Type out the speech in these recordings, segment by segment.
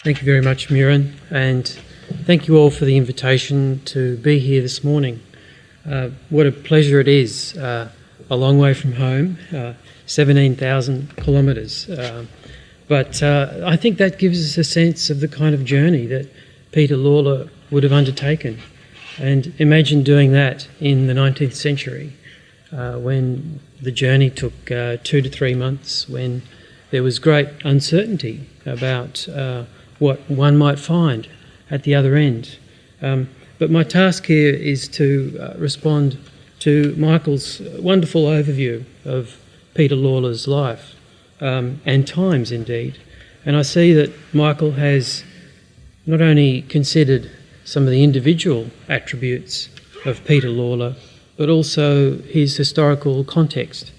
Thank you very much, Muireann, and thank you all for the invitation to be here this morning. What a pleasure it is, a long way from home, 17,000 kilometres. But I think that gives us a sense of the kind of journey that Peter Lalor would have undertaken. And imagine doing that in the 19th century, when the journey took 2 to 3 months, when there was great uncertainty about what one might find at the other end. But my task here is to respond to Michael's wonderful overview of Peter Lalor's life, and times indeed. And I see that Michael has not only considered some of the individual attributes of Peter Lalor, but also his historical context.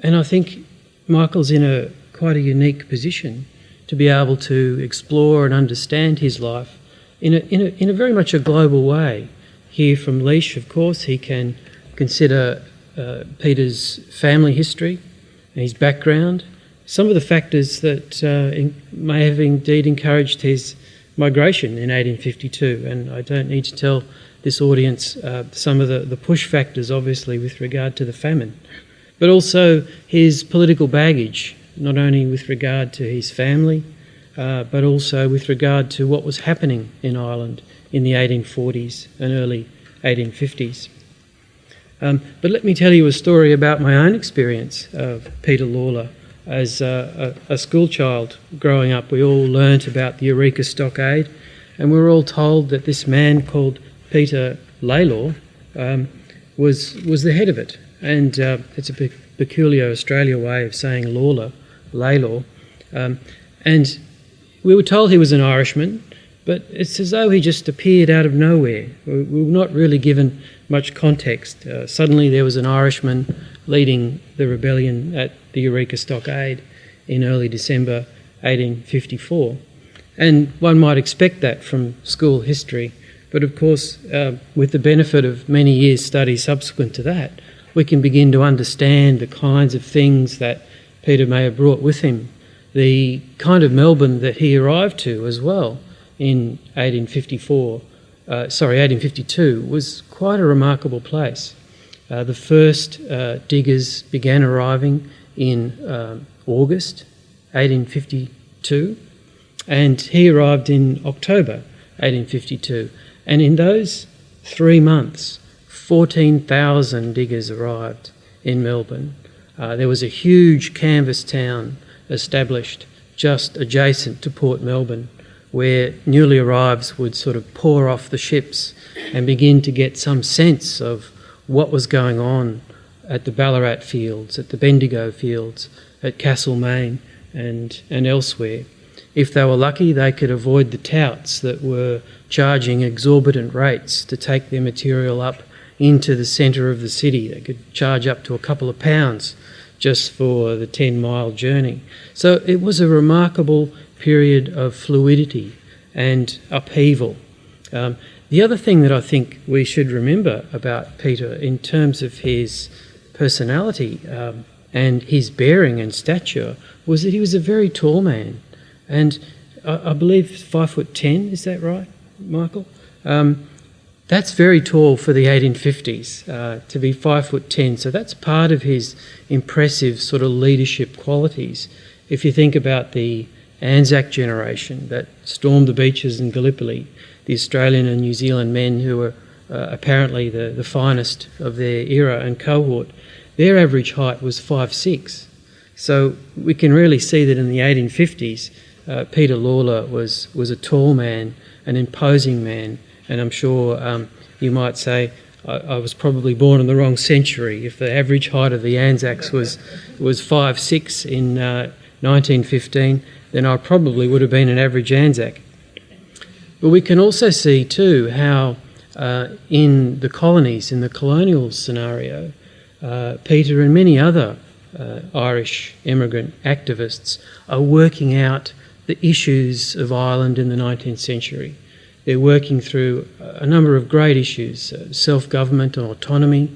And I think Michael's in quite a unique position to be able to explore and understand his life in a very much a global way. Here from Laois, of course, he can consider Peter's family history and his background, some of the factors that may have indeed encouraged his migration in 1852. And I don't need to tell this audience some of the push factors, obviously, with regard to the famine, but also his political baggage, not only with regard to his family, but also with regard to what was happening in Ireland in the 1840s and early 1850s. But let me tell you a story about my own experience of Peter Lalor. As a school child growing up, we all learnt about the Eureka Stockade, and we were all told that this man called Fintan Lalor was the head of it. And it's a peculiar Australia way of saying Lalor. And we were told he was an Irishman, but it's as though he just appeared out of nowhere. We were not really given much context. Suddenly there was an Irishman leading the rebellion at the Eureka Stockade in early December 1854. And one might expect that from school history, but of course, with the benefit of many years' study subsequent to that, we can begin to understand the kinds of things that Peter may have brought with him. The kind of Melbourne that he arrived to as well in 1852 was quite a remarkable place. The first diggers began arriving in August 1852, and he arrived in October 1852. And in those 3 months, 14,000 diggers arrived in Melbourne. There was a huge canvas town established just adjacent to Port Melbourne, where newly arrivals would sort of pour off the ships and begin to get some sense of what was going on at the Ballarat fields, at the Bendigo fields, at Castlemaine and elsewhere. If they were lucky, they could avoid the touts that were charging exorbitant rates to take their material up into the centre of the city. They could charge up to a couple of pounds just for the 10-mile journey. So it was a remarkable period of fluidity and upheaval. The other thing that I think we should remember about Peter in terms of his personality and his bearing and stature was that he was a very tall man. And I believe 5'10", is that right, Michael? That's very tall for the 1850s, to be 5'10". So that's part of his impressive sort of leadership qualities. If you think about the Anzac generation that stormed the beaches in Gallipoli, the Australian and New Zealand men who were apparently the finest of their era and cohort, their average height was 5'6". So we can really see that in the 1850s, Peter Lalor was a tall man, an imposing man, and I'm sure you might say I was probably born in the wrong century. If the average height of the Anzacs was 5'6" in 1915, then I probably would have been an average Anzac. But we can also see too how in the colonies, in the colonial scenario, Peter and many other Irish immigrant activists are working out the issues of Ireland in the 19th century. They're working through a number of great issues, self-government and autonomy.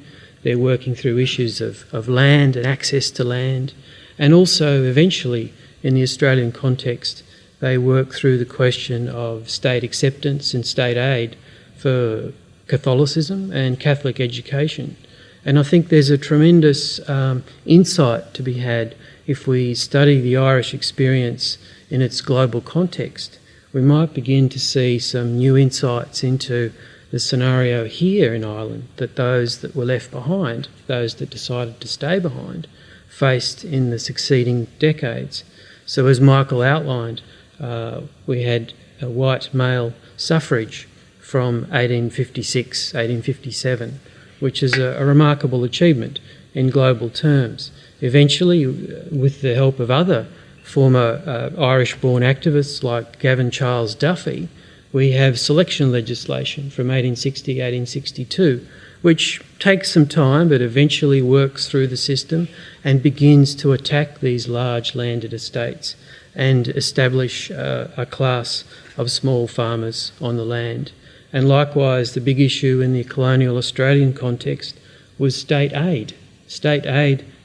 They're working through issues of land and access to land, and also eventually in the Australian context, they work through the question of state acceptance and state aid for Catholicism and Catholic education. And I think there's a tremendous insight to be had if we study the Irish experience in its global context. We might begin to see some new insights into the scenario here in Ireland that those that were left behind, those that decided to stay behind, faced in the succeeding decades. So as Michael outlined, we had a white male suffrage from 1856, 1857, which is a remarkable achievement in global terms. Eventually, with the help of other former Irish-born activists like Gavin Charles Duffy, we have selection legislation from 1860, 1862, which takes some time but eventually works through the system and begins to attack these large landed estates and establish a class of small farmers on the land. And likewise, the big issue in the colonial Australian context was state aid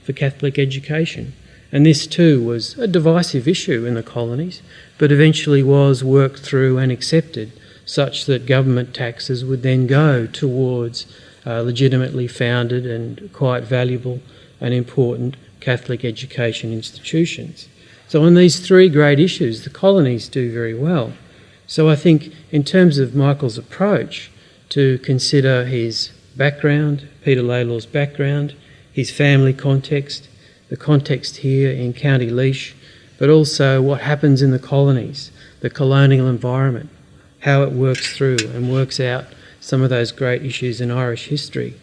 for Catholic education. And this too was a divisive issue in the colonies, but eventually was worked through and accepted such that government taxes would then go towards legitimately founded and quite valuable and important Catholic education institutions. So on these three great issues, the colonies do very well. So I think in terms of Michael's approach to consider his background, Peter Lalor's background, his family context, the context here in County Laois, but also what happens in the colonies, the colonial environment, how it works through and works out some of those great issues in Irish history.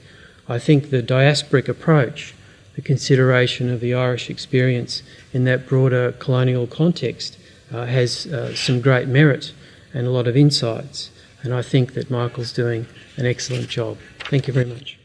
I think the diasporic approach, the consideration of the Irish experience in that broader colonial context has some great merit and a lot of insights. And I think that Michael's doing an excellent job. Thank you very much.